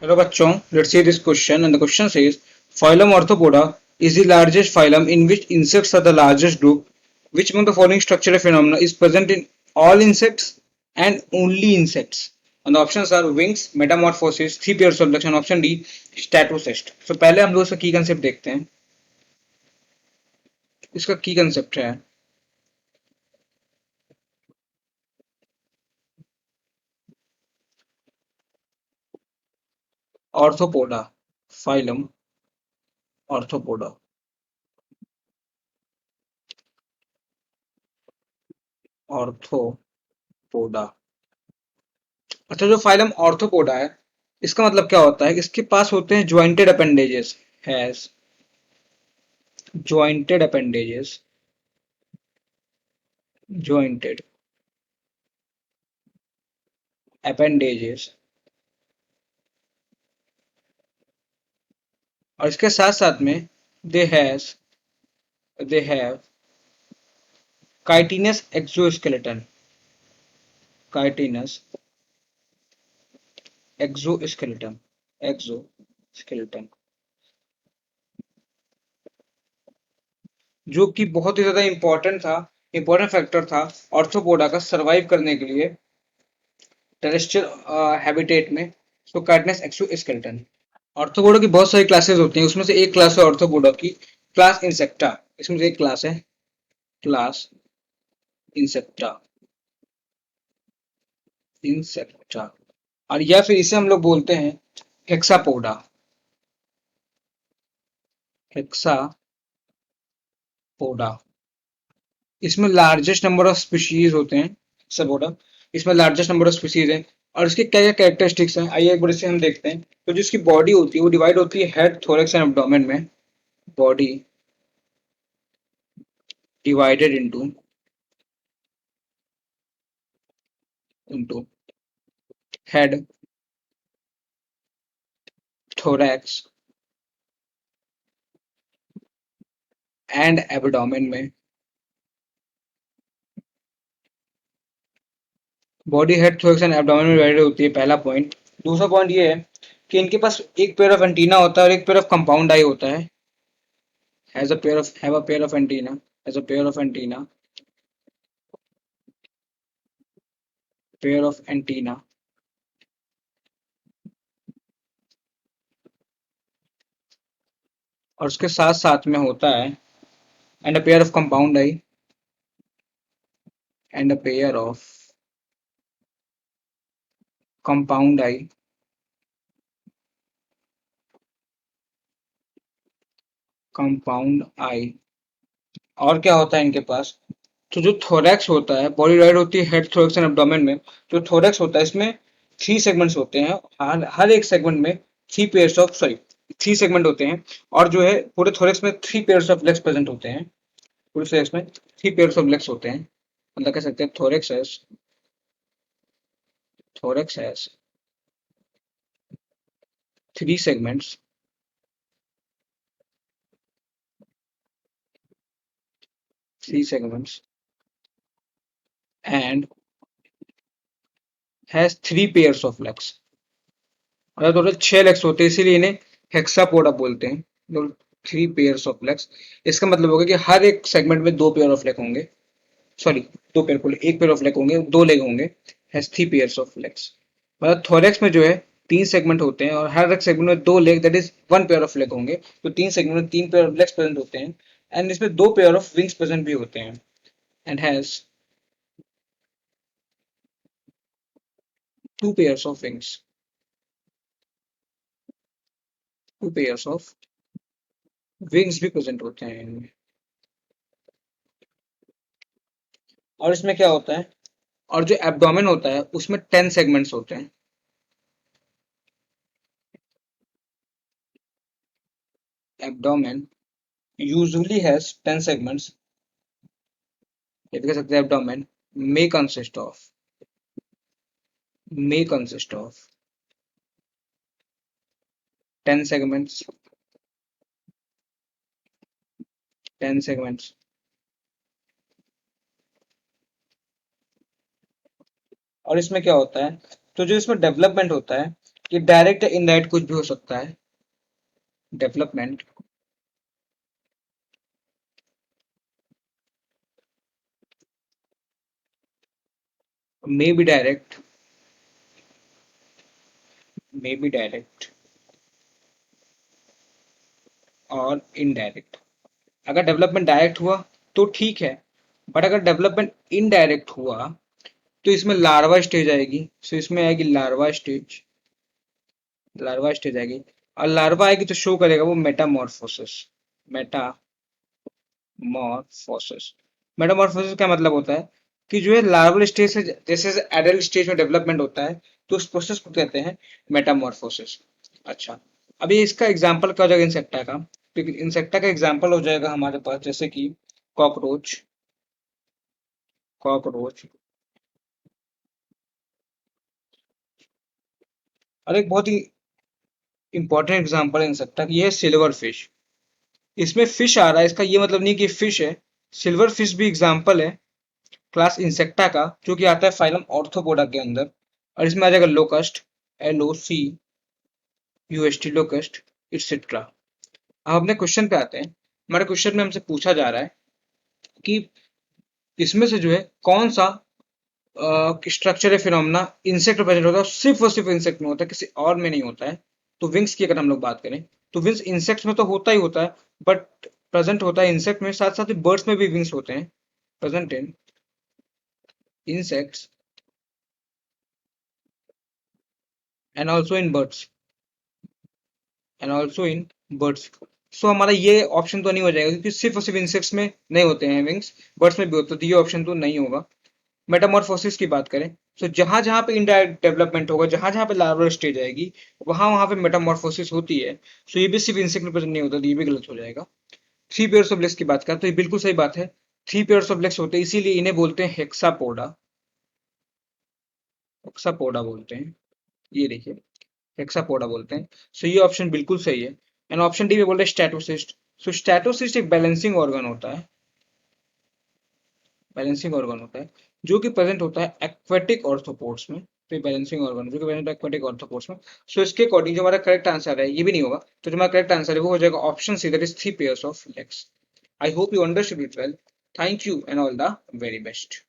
Hello bachchon, let's see this question and the question says phylum Arthropoda is the largest phylum in which insects are the largest group. Which among the following structural phenomena is present in all insects and only insects? And the options are wings, metamorphosis, three pairs of legs and option D statocyst. So पहले हम लोग इसका की concept देखते हैं. इसका की concept है ऑर्थोपोडा फाइलम ऑर्थोपोडा ऑर्थोपोडा. अच्छा, जो फाइलम ऑर्थोपोडा है इसका मतलब क्या होता है? इसके पास होते हैं jointed appendages. Has jointed appendages jointed appendages और इसके साथ साथ में they have chitinous exoskeleton. Chitinous exoskeleton exoskeleton जो कि बहुत ही ज्यादा इंपॉर्टेंट फैक्टर था ऑर्थोपोडा का सरवाइव करने के लिए टेरेस्ट्रियल हैबिटेट में. तो काइटिनस एक्सोस्केलेटन. ऑर्थोपोडा की बहुत सारी क्लासेस होती हैं, उसमें से एक क्लास है ऑर्थोपोडा की क्लास इंसेक्टा. इसमें से एक क्लास है क्लास इंसेक्टा इंसेक्टा और या फिर इसे हम लोग बोलते हैं हेक्सापोडा. हेक्सापोडा. इसमें लार्जेस्ट नंबर ऑफ स्पीशीज होते हैं. हेक्सापोडा इसमें लार्जेस्ट नंबर ऑफ स्पीशीज है. और इसके क्या क्या कैरेक्टरिस्टिक्स हैं आइए एक बार इसे हम देखते हैं. तो जिसकी बॉडी होती है वो डिवाइड होती है हेड, थोरैक्स एंड एब्डोमेन में. Body divided into head, thorax and abdomen में. Body head, thorax and abdomen में डिवाइडेड होती है, पहला पॉइंट. दूसरा पॉइंट ये है कि इनके पास एक पेयर ऑफ एंटीना होता है और एक पेयर ऑफ कंपाउंड आई होता है. has a pair of have a pair of antenna has a pair of antenna. और उसके साथ साथ में होता है and a pair of compound eye and a pair of compound eye compound eye. और क्या होता है इनके पास? तो जो थोरैक्स होता है, बॉडी डिवाइड होती है हेड, थोरैक्स एंड एब्डोमेन में. जो थोरैक्स होता है इसमें थ्री सेगमेंट्स होते हैं. हर एक सेगमेंट में थ्री सेगमेंट होते हैं. और जो है पूरे थोरैक्स में three pairs of legs present होते हैं. पूरे थोरैक्स में थ्री पेयर्स ऑफ लेग्स होते हैं. मतलब कह सकते हैं thorax has three segments and has three pairs of legs. मतलब टोटल छह लेग्स होते हैं, इसीलिए इन्हें हेक्सापोडा बोलते हैं. Three pairs of legs. इसका मतलब होगा कि हर एक सेगमेंट में दो पेयर ऑफ लेग होंगे. सॉरी, दो पेयर को एक पेयर ऑफ लेग होंगे, दो लेग होंगे. Has three pairs of legs. मतलब थोरैक्स में जो है तीन सेगमेंट होते हैं और हर एक सेगमेंट में दो leg that is one pair of leg होंगे. तो तीन सेगमेंट में तीन पेयर ऑफ लेग्स प्रेजेंट होते हैं. एंड इसमें दो पेयर ऑफ विंग्स प्रेजेंट भी होते हैं. And has two pairs of wings. Two pairs of wings भी प्रेजेंट होते हैं इनमें. और इसमें क्या होता है? और जो एब्डोमेन होता है उसमें 10 सेगमेंट्स होते हैं. Abdomen usually has 10 segments. ये भी कह सकते हैं abdomen may consist of may consist of 10 segments 10 segments. और इसमें क्या होता है? तो जो इसमें डेवलपमेंट होता है कि डायरेक्ट या इनडायरेक्ट कुछ भी हो सकता है। Development may be direct, may be direct और इनडायरेक्ट। अगर डेवलपमेंट डायरेक्ट हुआ तो ठीक है, बट अगर डेवलपमेंट इनडायरेक्ट हुआ तो इसमें लार्वा स्टेज आएगी। सो इसमें आएगी लार्वा स्टेज, लार्वा स्टेज आएगी। और लार्वा आएगी तो शो करेगा वो मेटामॉर्फोसिस। मेटामॉर्फोसिस, मेटामॉर्फोसिस का मतलब होता है कि जो है लार्वल स्टेज से जैसे एडल्ट स्टेज में डेवलपमेंट होता है, तो उस प्रोसेस को कहते हैं मेटामॉर्फोसिस। अच्छा, अभी इसका एग्जांपल क्या हो जाएगा इंसेक्टा का? तो इंसेक्टा का एग्जांपल हो जाएगा हमारे पास जैसे कि कॉकरोच, कॉकरोच। और एक बहुत ही इंपॉर्टेंट एग्जांपल है इंसेक्टा की, ये है सिल्वर फिश। इसमें फिश आ रहा है, इसका ये मतलब नहीं कि फिश है। सिल्वर फिश भी एग्जांपल है क्लास इंसेक्टा का, जो कि आता है फाइलम ऑर्थोपोडा के अंदर। और इसमें आ जाएगा लोकस्ट, LOCUST, लोकस्ट, इट्सेट्रा। अब अपने क्वेश्चन पे आते हैं। हमारे क्वेश्चन में हमसे पूछा जा रहा है कि इसमें से जो है कौन सा स्ट्रक्चर है फिनोमेना इंसेक्ट में प्रेजेंट होता है, सिर्फ और सिर्फ इंसेक्ट में होता है, किसी और में नहीं होता है। तो विंग्स की अगर हम लोग बात करें तो विंग्स इंसेक्ट्स में तो होता ही होता है, बट प्रेजेंट होता है इंसेक्ट में, साथ साथ ही बर्ड्स में भी विंग्स होते हैं। Present in insects and also in birds, and also in birds. So हमारा ये ऑप्शन तो नहीं हो जाएगा, क्योंकि सिर्फ और सिर्फ इंसेक्ट्स में नहीं होते हैं विंग्स, बर्ड्स में भी होते हैं, तो ये ऑप्शन तो नहीं होगा। मेटामॉर्फोसिस की बात करें, तो जहां जहां पे इनडायरेक्ट डेवलपमेंट होगा, जहां जहां पे लार्वल स्टेज आएगी, वहां वहां पे मेटामॉर्फोसिस होती है। सो ये भी सिर्फ इंसेक्ट में प्रेजेंट नहीं होता, तो ये भी गलत हो जाएगा। थ्री पेयर्स ऑफ लेग्स की बात करें तो ये बिल्कुल सही बात है। थ्री पेयर्स ऑफ लेग्स होते हैं, इसीलिए इन्हें बोलते हैं हेक्सापोडा, हेक्सापोडा बोलते हैं। ये देखिए, हेक्सापोडा बोलते हैं। सो ये ऑप्शन बिल्कुल सही है। एंड ऑप्शन डी में बोल रहे हैं स्टैटोसिस्ट। सो स्टैटोसिस्ट एक बैलेंसिंग ऑर्गन होता है, बैलेंसिंग ऑर्गन होता है, जो कि प्रेजेंट होता है एक्वेटिक ऑर्थोपोड्स में। तो ये बैलेंसिंग ऑर्गन जो कि प्रेजेंट है एक्वेटिक ऑर्थोपोड्स में। सो इसके अकॉर्डिंग जो हमारा करेक्ट आंसर है, ये भी नहीं होगा, तो जो हमारा करेक्ट आंसर है वो हो जाएगा option C, that is three pairs of legs. I hope you understood it well. Thank you and all the very best.